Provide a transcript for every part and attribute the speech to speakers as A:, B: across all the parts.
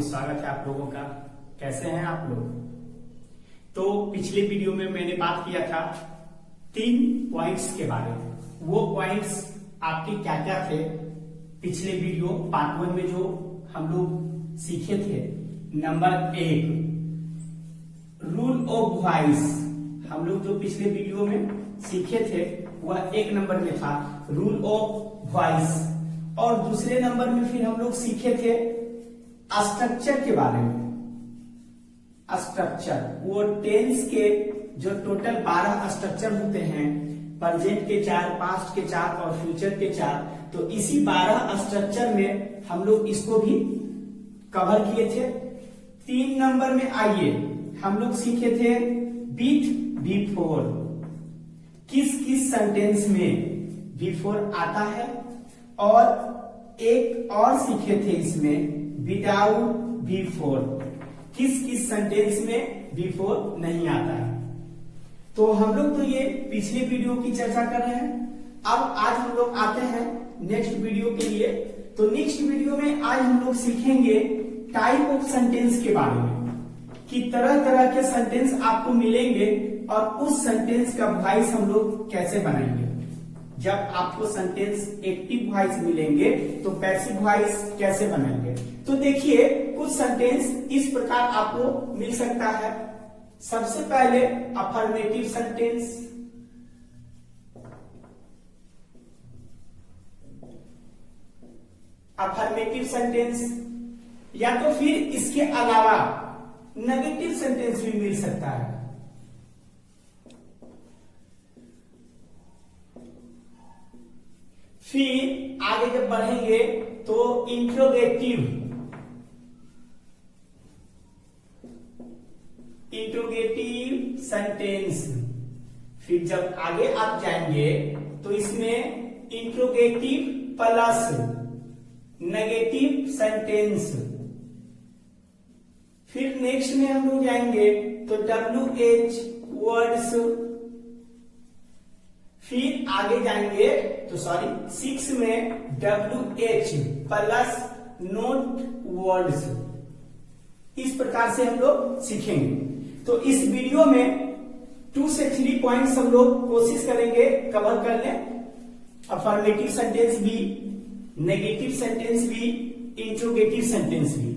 A: स्वागत है आप लोगों का। कैसे हैं आप लोग? तो पिछले वीडियो में मैंने बात किया था 3 पॉइंट्स के बारे में। वो पॉइंट्स आपके क्या क्या थे? पिछले वीडियो पार्ट 1 में जो हम लोग सीखे थे, नंबर 1 रूल ऑफ वॉइस। हम लोग जो पिछले वीडियो में सीखे थे वह 1 नंबर में था, रूल ऑफ वॉइस। और दूसरे नंबर में फिर हम लोग सीखे थे स्ट्रक्चर के बारे में। स्ट्रक्चर वो टेंस के जो टोटल 12 स्ट्रक्चर होते हैं, प्रेजेंट के 4, पास्ट के 4 और फ्यूचर के 4। तो इसी 12 स्ट्रक्चर में हम लोग इसको भी कवर किए थे। 3 नंबर में आइए हम लोग सीखे थे विथ बिफोर। किस किस सेंटेंस में बिफोर आता है, और एक और सीखे थे इसमें विदाउट बिफोर। किस किस सेंटेंस में बिफोर नहीं आता है। तो हम लोग तो ये पिछले वीडियो की चर्चा कर रहे हैं। अब आज हम लोग आते हैं नेक्स्ट वीडियो के लिए। तो नेक्स्ट वीडियो में आज हम लोग सीखेंगे टाइप ऑफ सेंटेंस के बारे में, कि तरह तरह के सेंटेंस आपको मिलेंगे और उस सेंटेंस का वॉइस हम लोग कैसे बनाएंगे। जब आपको सेंटेंस एक्टिव वॉइस मिलेंगे तो पैसिव वॉइस कैसे बनाएंगे। तो देखिए कुछ सेंटेंस इस प्रकार आपको मिल सकता है। सबसे पहले अफर्मेटिव सेंटेंस। अफर्मेटिव सेंटेंस या तो फिर इसके अलावा नेगेटिव सेंटेंस भी मिल सकता है। फिर आगे जब बढ़ेंगे तो इंट्रोगेटिव सेंटेंस। फिर जब आगे आप जाएंगे तो इसमें इंट्रोगेटिव प्लस नेगेटिव सेंटेंस। फिर नेक्स्ट में हम लोग जाएंगे तो WH वर्ड्स। फिर आगे जाएंगे तो 6 में WH प्लस नोट वर्ड्स। इस प्रकार से हम लोग सीखेंगे। तो इस वीडियो में 2 से 3 पॉइंट्स हम लोग कोशिश करेंगे कवर कर लें। अफर्मेटिव सेंटेंस भी, नेगेटिव सेंटेंस भी, इंट्रोगेटिव सेंटेंस भी।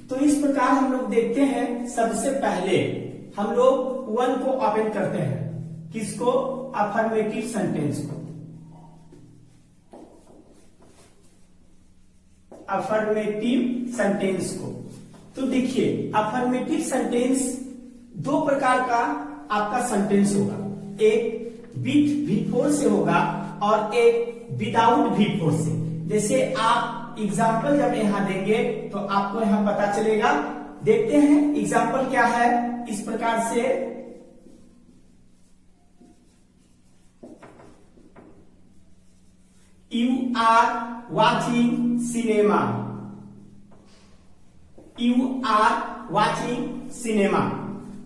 A: तो इस प्रकार हम लोग देखते हैं। सबसे पहले हम लोग 1 को ओपन करते हैं। किसको? अफर्मेटिव सेंटेंस को। अफर्मेटिव सेंटेंस को तो देखिए अफर्मेटिव सेंटेंस 2 प्रकार का आपका सेंटेंस होगा। एक विथ बिफोर से होगा और एक विदाउट बिफोर से। जैसे आप एग्जाम्पल जब यहां देंगे तो आपको यहां पता चलेगा। देखते हैं एग्जाम्पल क्या है। इस प्रकार से You are watching cinema. You are watching cinema.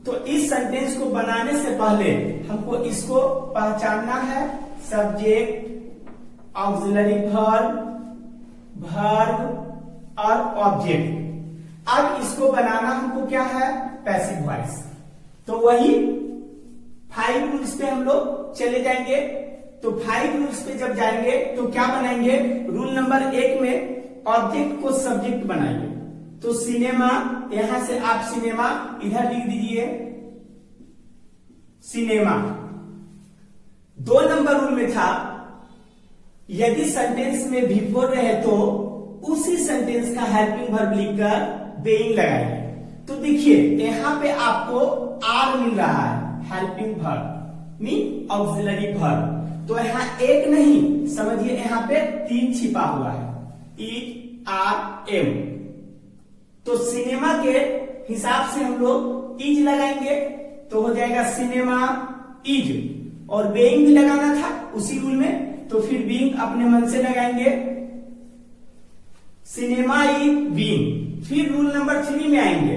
A: तो इस सेंटेंस को बनाने से पहले हमको इसको पहचानना है। सब्जेक्ट, ऑक्सिलरी वर्ब, वर्ब और ऑब्जेक्ट। अब इसको बनाना हमको क्या है? Passive voice. तो वही 5 रूल्स पे हम लोग चले जाएंगे। तो 5 रूल्स पे जब जाएंगे तो क्या बनाएंगे? रूल नंबर 1 में ऑब्जेक्ट को सब्जेक्ट बनाएंगे। तो सिनेमा, यहां से आप सिनेमा इधर लिख दीजिए, सिनेमा। 2 नंबर रूल में था यदि सेंटेंस में बिफोर रहे तो उसी सेंटेंस का हेल्पिंग वर्ब लिखकर बेइंग लगाएंगे। तो देखिए यहां पे आपको आर मिल रहा है, helping verb mean auxiliary verb. तो यहाँ 1 नहीं, समझिए यहाँ पे 3 छिपा हुआ है, ERM। तो सिनेमा के हिसाब से हम लोग इज लगाएंगे तो हो जाएगा सिनेमा इज। और बेइंग भी लगाना था उसी रूल में, तो फिर बीइंग अपने मन से लगाएंगे, सिनेमा इज बीइंग। फिर रूल नंबर 3 में आएंगे,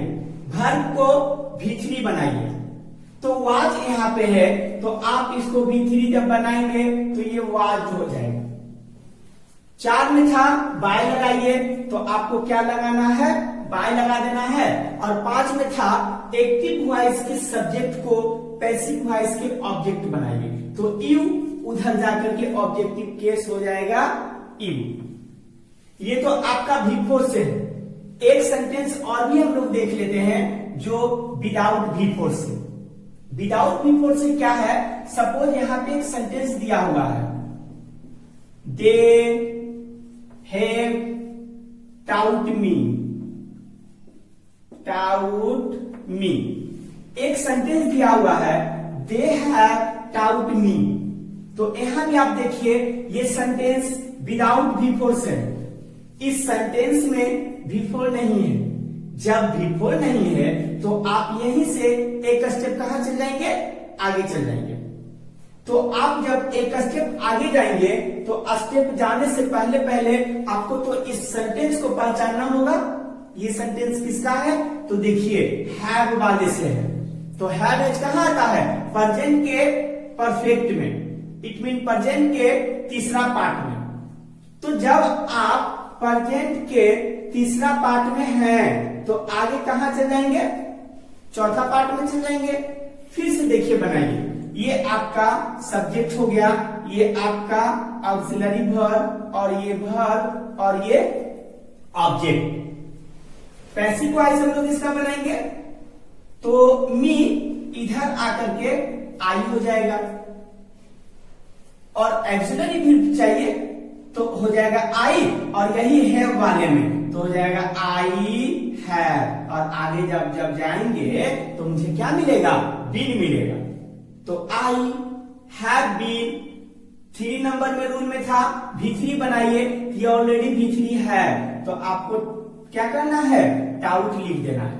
A: वर्ब को V3 बनाइए। तो वाज यहां पे है तो आप इसको V3 जब बनाएंगे तो ये वाज हो जाएगा। 4 में था बाय लगाइए, तो आपको क्या लगाना है, बाय लगा देना है। और 5 में था एक्टिव वॉइस के सब्जेक्ट को पैसिव वॉइस के ऑब्जेक्ट बनाइए, तो यू उधर जाकर के ऑब्जेक्टिव केस हो जाएगा यू। ये तो आपका V4 से है। एक सेंटेंस और भी हम लोग देख लेते हैं जो विदाउट V4 से। विदाउट V4 से क्या है, सपोज यहां पे एक सेंटेंस दिया हुआ है, दे हैव टाउट मी। एक सेंटेंस दिया हुआ है, दे हैव टाउट मी। तो यहां भी आप देखिए ये सेंटेंस विदाउट V4 से है। इस सेंटेंस में V4 नहीं है। जब V4 नहीं है तो आप यहीं से एक स्टेप कहां चल जाएंगे, आगे चल जाएंगे। तो आप जब एक स्टेप आगे जाएंगे तो स्टेप जाने से पहले पहले आपको तो इस सेंटेंस को पहचानना होगा। ये सेंटेंस किसका है, तो देखिए हैव वाले से है। तो हैव एज कहां आता है, प्रेजेंट के परफेक्ट में, इट मीन प्रेजेंट के तीसरा पार्ट में। तो जब आप प्रेजेंट के तीसरा पार्ट में हैं तो आगे कहां चल जाएंगे, चौथा पार्ट में चल जाएंगे। फिर से देखिए बनाइए, ये आपका सब्जेक्ट हो गया, ये आपका ऑक्सिलरी वर्ब और ये वर्ब और ये ऑब्जेक्ट। पैसिव वॉइस हम लोग इसका बनाएंगे, तो मी इधर आकर के आई हो जाएगा, और ऑक्सिलरी वर्ब चाहिए तो हो जाएगा आई, और यही हैव वाले में तो हो जाएगा आई हैव। और आगे जब जाएंगे तो मुझे क्या मिलेगा, बीन मिलेगा। तो आई हैव बीन। 3 नंबर में रूल में था V3 बनाइए, ये ऑलरेडी V3 है, तो आपको क्या करना है, टाउट लिख देना है।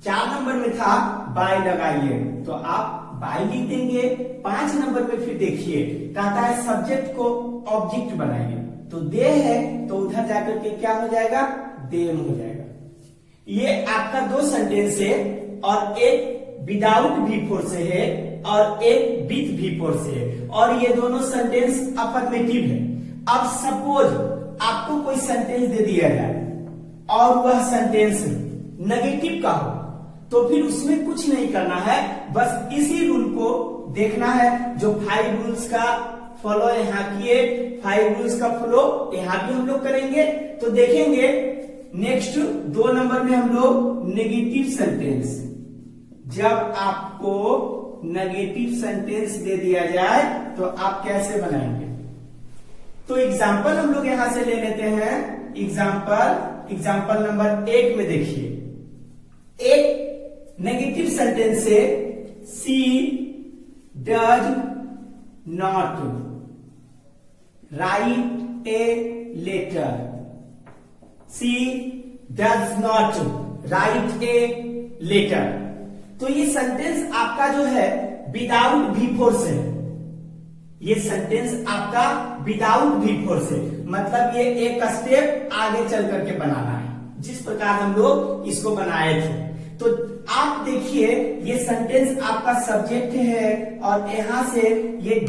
A: 4 नंबर में था बाय लगाइए, तो आप बाय लिख देंगे। 5 नंबर में फिर देखिए कहता है सब्जेक्ट को ऑब्जेक्ट बनाइए, तो दे है तो उधर जाकर के क्या हो जाएगा, देम हो जाएगा। ये आपका 2 सेंटेंस है, और एक विदाउट V4 से है और एक विथ V4 से है, और ये दोनों सेंटेंस अफर्मेटिव है। अब सपोज आपको कोई सेंटेंस दे दिया जाए और वह सेंटेंस नेगेटिव का हो, तो फिर उसमें कुछ नहीं करना है, बस इसी रूल को देखना है। जो 5 रूल्स का फॉलो यहाँ किए, 5 रूल्स का फॉलो यहाँ भी हम लोग करेंगे। तो देखेंगे नेक्स्ट 2 नंबर में हम लोग नेगेटिव सेंटेंस। जब आपको नेगेटिव सेंटेंस दे दिया जाए तो आप कैसे बनाएंगे, तो एग्जाम्पल हम लोग यहां से ले लेते हैं। एग्जाम्पल नंबर 1 में देखिए, एक नेगेटिव सेंटेंस से she does not write a letter. She does not write a letter. तो ये सेंटेंस आपका जो है विदाउट V4 से है। ये सेंटेंस आपका विदाउट V4 से, मतलब ये एक स्टेप आगे चल करके बनाना है, जिस प्रकार हम लोग इसको बनाए थे। तो आप देखिए ये सेंटेंस आपका सब्जेक्ट है, और यहां से ये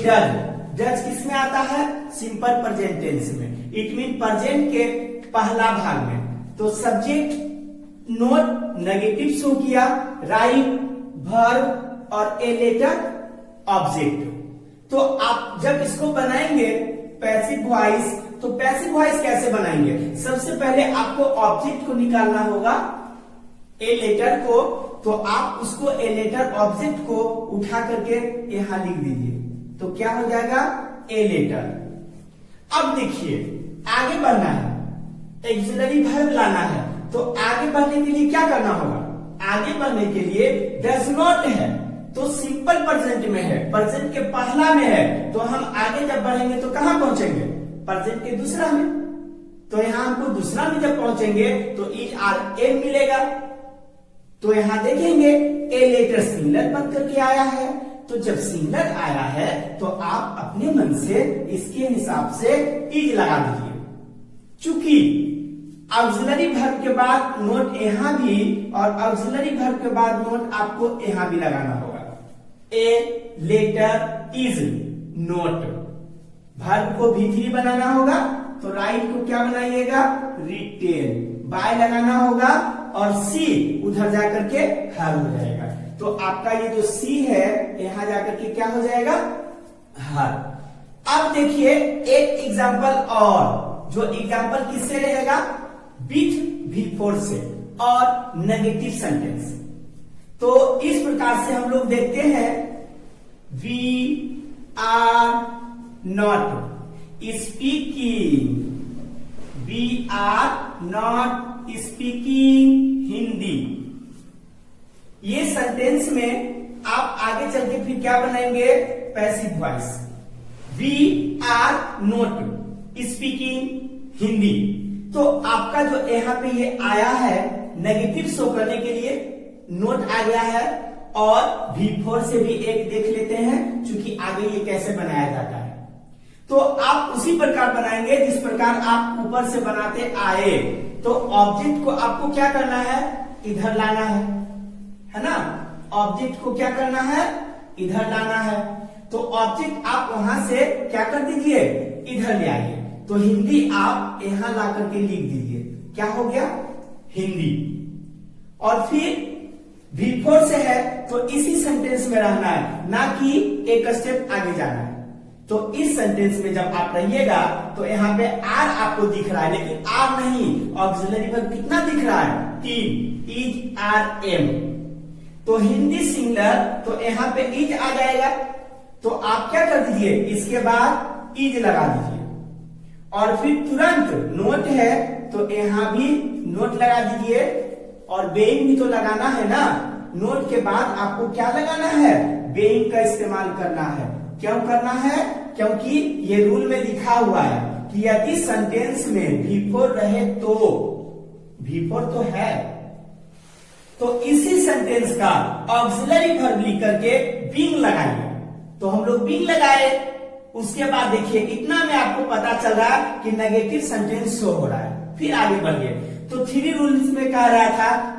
A: डज किसमें आता है, सिंपल प्रेजेंट टेंस में, इट मीन प्रेजेंट के पहला भाग में। तो सब्जेक्ट नोट नेगेटिव शो किया, राइट वर्ब और ए लेटर ऑब्जेक्ट। तो आप जब इसको बनाएंगे पैसिव वॉइस, तो पैसिव वॉइस कैसे बनाएंगे, सबसे पहले आपको ऑब्जेक्ट को निकालना होगा, ए लेटर को। तो आप उसको ए लेटर ऑब्जेक्ट को उठा करके यहां लिख दीजिए, तो क्या हो जाएगा, ए लेटर। अब देखिए आगे बढ़ना है, ऑक्सिलरी वर्ब लाना है, तो आगे बढ़ने के लिए क्या करना होगा, आगे बढ़ने के लिए डज नॉट है तो सिंपल प्रेजेंट में है, प्रेजेंट के पहला में है, तो हम आगे जब बढ़ेंगे तो कहां पहुंचेंगे, प्रेजेंट के दूसरा में। तो यहां हमको दूसरा में जब पहुंचेंगे तो इज आर एम मिलेगा। तो यहां देखेंगे ए लेटर सिंगुलर बन करके आया है, तो जब सिंगुलर आया है तो आप अपने मन से इसके हिसाब से इज लगा दीजिए। चूंकि ऑक्सिलरी वर्ब के बाद नोट यहां भी, और ऑक्सिलरी वर्ब के बाद नोट आपको यहां भी लगाना होगा। A letter is not, verb को V3 बनाना होगा, तो राइट को क्या बनाइएगा, रिटेन, बाय लगाना होगा और सी उधर जाकर के हर हो जाएगा। तो आपका ये जो सी है यहां जाकर के क्या हो जाएगा, हर। अब देखिए एक एग्जाम्पल और, जो एग्जाम्पल किससे रहेगा, विथ V4 से और नेगेटिव सेंटेंस। तो इस प्रकार से हम लोग देखते हैं, we are not speaking, we are not speaking Hindi. ये सेंटेंस में आप आगे चल के फिर क्या बनाएंगे, passive voice, we are not speaking Hindi. तो आपका जो यहाँ पे ये आया है नेगेटिव शो करने के लिए नोट आ गया है, और V4 से भी एक देख लेते हैं क्योंकि आगे ये कैसे बनाया जाता है। तो आप उसी प्रकार बनाएंगे जिस प्रकार आप ऊपर से बनाते आए। तो ऑब्जेक्ट को आपको क्या करना है, इधर लाना है ना, ऑब्जेक्ट को क्या करना है, इधर लाना है। तो ऑब्जेक्ट आप वहां से क्या कर दीजिए, इधर ले आइए। तो हिंदी आप यहां ला करके लिख दीजिए, क्या हो गया, हिंदी। और फिर V4 से है तो इसी सेंटेंस में रहना है, ना कि एक स्टेप आगे जाना है। तो इस सेंटेंस में जब आप रहिएगा तो यहाँ पे आर आपको दिख रहा है, लेकिन आर नहीं, ऑक्सिलरी वर्ब कितना दिख रहा है, 3, इज आर एम। तो हिंदी सिंगुलर, तो यहाँ पे इज आ जाएगा। तो आप क्या कर दीजिए, इसके बाद इज लगा दीजिए और फिर तुरंत नोट है तो यहाँ भी नोट लगा दीजिए, और बेइंग भी तो लगाना है ना। नोट के बाद आपको क्या लगाना है, बेइंग का इस्तेमाल करना है। क्यों करना है, क्योंकि ये रूल में लिखा हुआ है कि यदि सेंटेंस में V4 रहे तो, V4 तो है, तो इसी सेंटेंस का ऑक्सिलरी वर्ब लिख करके बीइंग लगाइए। तो हम लोग बीइंग लगाए, उसके बाद देखिए इतना में आपको पता चल रहा है कि नेगेटिव सेंटेंस शो हो रहा है। फिर आगे बढ़िए, तो 3 रूल्स में कह रहा था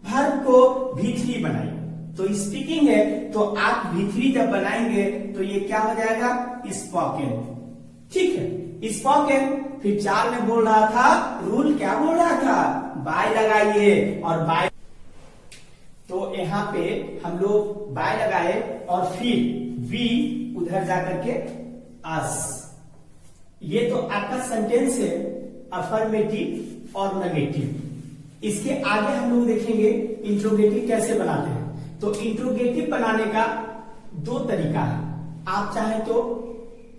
A: वर्ब को V3 बनाइए। तो स्पीकिंग है तो आप V3 जब बनाएंगे तो ये क्या हो जाएगा, स्पोकन। ठीक है, स्पोकन। फिर 4 में बोल रहा था, रूल क्या बोल रहा था, बाय लगाइए, और बाय, तो यहाँ पे हम लोग बाय लगाए और फिर वी उधर जाकर के अस। ये तो आपका सेंटेंस है अफर्मेटिव और नेगेटिव। इसके आगे हम लोग देखेंगे इंट्रोगेटिव कैसे बनाते हैं। तो इंट्रोगेटिव बनाने का 2 तरीका है, आप चाहे तो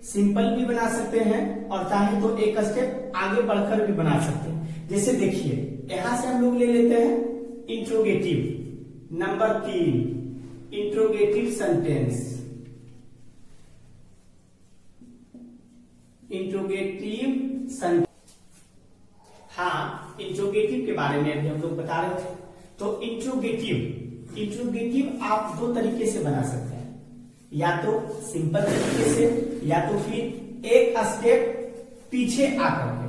A: सिंपल भी बना सकते हैं और चाहे तो एक स्टेप आगे बढ़कर भी बना सकते हैं। जैसे देखिए यहां से हम लोग ले लेते हैं interrogative number 3, interrogative sentence. Interrogative sentence, हाँ, इंट्रोगेटिव के बारे में अभी हम लोग बता रहे थे। तो इंट्रोगेटिव आप 2 तरीके से बना सकते हैं, या तो सिंपल तरीके से, या तो फिर एक स्टेप पीछे आकर के।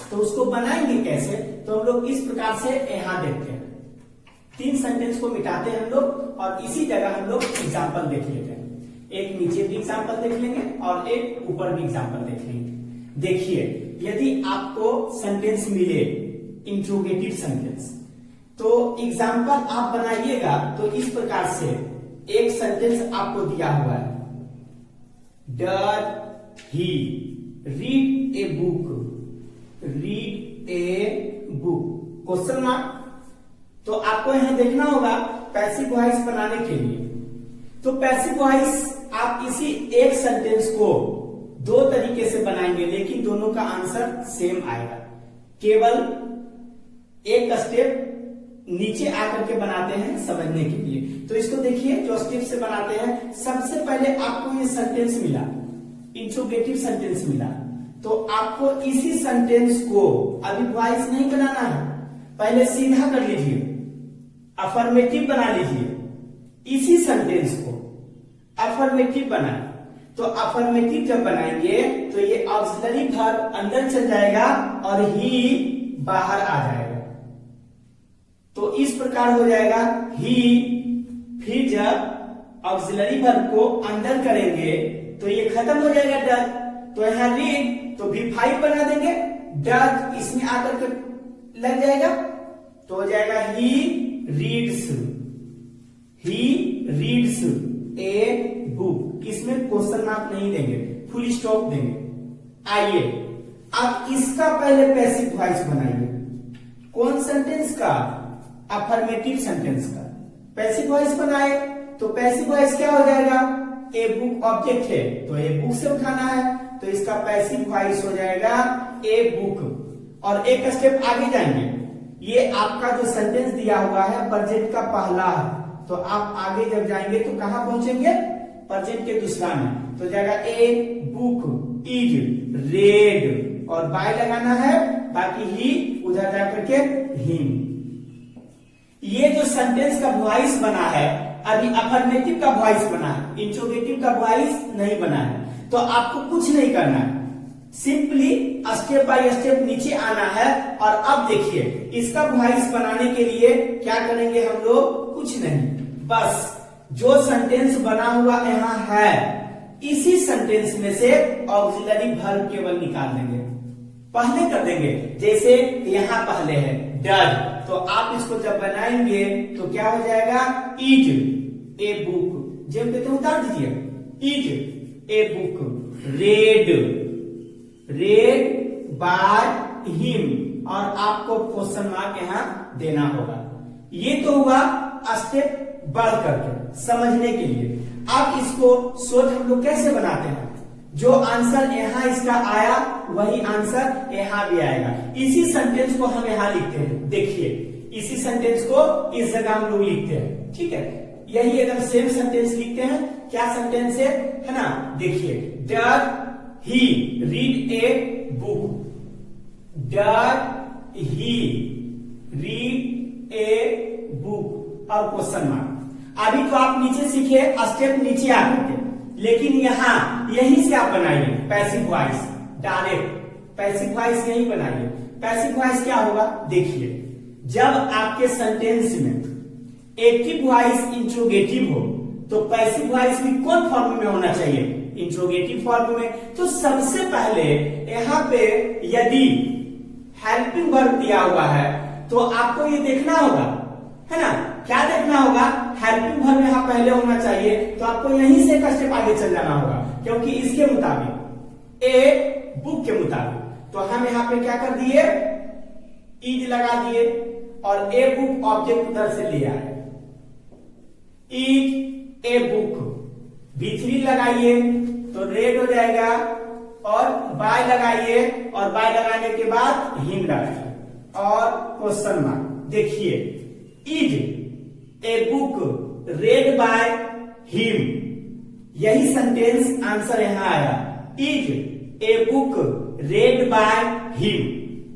A: तो उसको बनाएंगे कैसे, तो हम लोग इस प्रकार से यहां देखते हैं। 3 सेंटेंस को मिटाते हैं हम लोग और इसी जगह हम लोग एग्जाम्पल देख लेते हैं। एक नीचे भी एग्जाम्पल देख लेंगे और एक ऊपर भी एग्जाम्पल देख लेंगे। देखिए यदि आपको सेंटेंस मिले इंट्रोगेटिव सेंटेंस, तो एग्जाम्पल आप बनाइएगा तो इस प्रकार से एक सेंटेंस आपको दिया हुआ है, does he read a book, read a book, question mark. तो आपको यहां देखना होगा पैसिव वॉइस बनाने के लिए। तो पैसिव वॉइस आप इसी एक सेंटेंस को 2 तरीके से बनाएंगे, लेकिन दोनों का आंसर सेम आएगा। केवल एक स्टेप नीचे आकर के बनाते हैं समझने के लिए। तो इसको देखिए, जो स्टेप से बनाते हैं, सबसे पहले आपको ये सेंटेंस मिला, इंट्रोगेटिव सेंटेंस मिला। तो आपको इसी सेंटेंस को अभी वॉइस नहीं बनाना है, पहले सीधा कर लीजिए, अफर्मेटिव बना लीजिए। इसी सेंटेंस को अफर्मेटिव बनाए। तो अफर्मेटिव जब बनाएंगे तो ये ऑक्सिलरी वर्ब अंदर चल जाएगा और ही बाहर आ जाएगा। तो इस प्रकार हो जाएगा ही। फिर जब ऑक्सिलरी वर्ब को अंदर करेंगे तो ये खत्म हो जाएगा डज। तो यहाँ रीड तो V5 बना देंगे, डज इसमें आकर के लग जाएगा तो हो जाएगा ही रीड्स ए बुक। इसमें क्वेश्चन मार्क नहीं देंगे, फुल स्टॉप देंगे। आइए अब इसका पहले पैसिव वॉइस बनाइए। कौन सेंटेंस का? अफर्मेटिव सेंटेंस का पैसिव वॉइस बनाए तो पैसिव वॉइस क्या हो जाएगा? ए बुक ऑब्जेक्ट है तो ए बुक से उठाना है, तो इसका पैसिव वॉइस हो जाएगा ए बुक। और एक स्टेप आगे जाएंगे, ये आपका जो सेंटेंस दिया हुआ है प्रेजेंट का पहला है, तो आप आगे जब जाएंगे तो कहां पहुंचेंगे? प्रेजेंट के दूसरा में, तो जाएगा ए बुक इज रेड और बाय लगाना है, बाकी ही उधर जाकर के हिम। ये जो सेंटेंस का वॉइस बना है अभी अफर्मेटिव का वॉइस बना है, इंट्रोगेटिव का वॉइस नहीं बना है। तो आपको कुछ नहीं करना है, सिंपली स्टेप बाय स्टेप नीचे आना है। और अब देखिए इसका वॉइस बनाने के लिए क्या करेंगे हम लोग? कुछ नहीं, बस जो सेंटेंस बना हुआ यहाँ है इसी सेंटेंस में से ऑक्सिलरी वर्ब केवल निकाल देंगे, पहले कर देंगे। जैसे यहाँ पहले है डज, तो आप इसको जब बनाएंगे तो क्या हो जाएगा? इज ए बुक, जब कहते हैं उतार दीजिए, is a book red by him, और आपको क्वेश्चन मार्क यहाँ देना होगा। ये तो हुआ स्टेप बढ़ करके समझने के लिए। अब इसको सोच हम लोग कैसे बनाते हैं? जो आंसर यहाँ इसका आया वही आंसर यहाँ भी आएगा। इसी सेंटेंस को हम यहाँ लिखते हैं, देखिए इसी सेंटेंस को इस जगह हम लोग लिखते हैं, ठीक है। यही एकदम सेम सेंटेंस लिखते हैं। क्या सेंटेंस है ना? देखिए does he read a book, does he read a book और क्वेश्चन मार्क। अभी तो आप नीचे सीखे स्टेप नीचे आकर के, लेकिन यहाँ यहीं से आप बनाइए passive voice direct. Passive voice यहीं बनाइए। पैसिव वॉइस क्या होगा? देखिए जब आपके सेंटेंस में एक्टिव वॉइस इंट्रोगेटिव हो तो पैसिव वॉइस भी कौन फॉर्म में होना चाहिए? इंट्रोगेटिव फॉर्म में। तो सबसे पहले यहाँ पे यदि हेल्पिंग वर्ब दिया हुआ है तो आपको ये देखना होगा, है ना? क्या देखना होगा? हेल्पिंग वर्ब यहाँ पहले होना चाहिए, तो आपको यहीं से एक स्टेप आगे चल जाना होगा, क्योंकि इसके मुताबिक ए बुक के मुताबिक। तो हम यहाँ पे क्या कर दिए? इज लगा दिए और ए बुक ऑब्जेक्ट उधर से ले आए। इज ए बुक, B3 लगाइए तो रेड हो जाएगा, और बाय लगाइए और बाय लगाने के बाद हिम लगाइए और क्वेश्चन मार्क। देखिए is a book red by him, यही सेंटेंस आंसर यहां आया। Is a book red by him,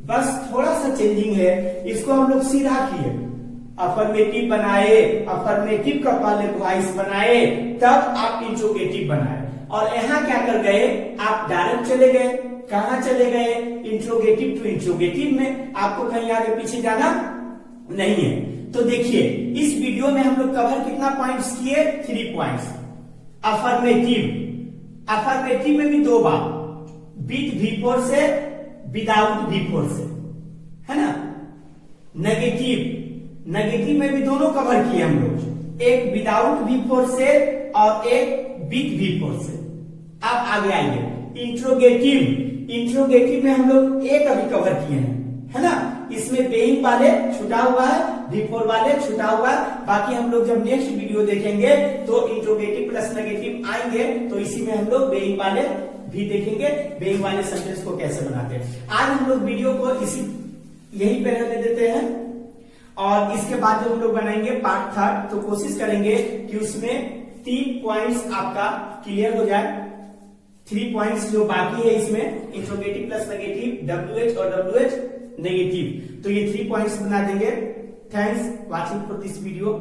A: बस थोड़ा सा चेंजिंग है। इसको हम लोग सीधा किए, अफर्मेटिव बनाए, अफर्मेटिव का पहले वॉइस बनाए, तब आप इंट्रोगेटिव बनाए। और यहाँ क्या कर गए? आप डायरेक्ट चले गए। कहां चले गए? इंट्रोगेटिव टू इंट्रोगेटिव में। आपको कहीं आगे पीछे जाना नहीं है। तो देखिए इस वीडियो में हम लोग कवर कितना पॉइंट्स किए? 3 पॉइंट्स। अफर्मेटिव, अफर्मेटिव में भी 2 बार, विथ V4 से विदाउट V4 से, है ना? नेगेटिव, नेगेटिव में भी दोनों कवर किए हम लोग, एक विदाउट V4 से और एक विथ V4 से। अब आगे आइए इंट्रोगेटिव, इंट्रोगेटिव में हम लोग एक अभी कवर किए हैं, है ना? इसमें बेइंग वाले छुटा हुआ है, V4 वाले छुटा हुआ है। बाकी हम लोग जब नेक्स्ट वीडियो देखेंगे तो इंट्रोगेटिव प्लस नेगेटिव आएंगे, तो इसी में हम लोग बेइंग वाले भी देखेंगे, बेइंग वाले सेंटेंस को कैसे बनाते हैं। आज हम लोग वीडियो को इसी यही पे रहने देते हैं, और इसके बाद जो हम लोग बनाएंगे पार्ट 3, तो कोशिश करेंगे कि उसमें 3 पॉइंट्स आपका क्लियर हो जाए। 3 पॉइंट्स जो बाकी है इसमें, इंट्रोगेटिव प्लस नेगेटिव, WH और WH नेगेटिव, तो ये 3 पॉइंट्स बना देंगे। Thanks watching for this video.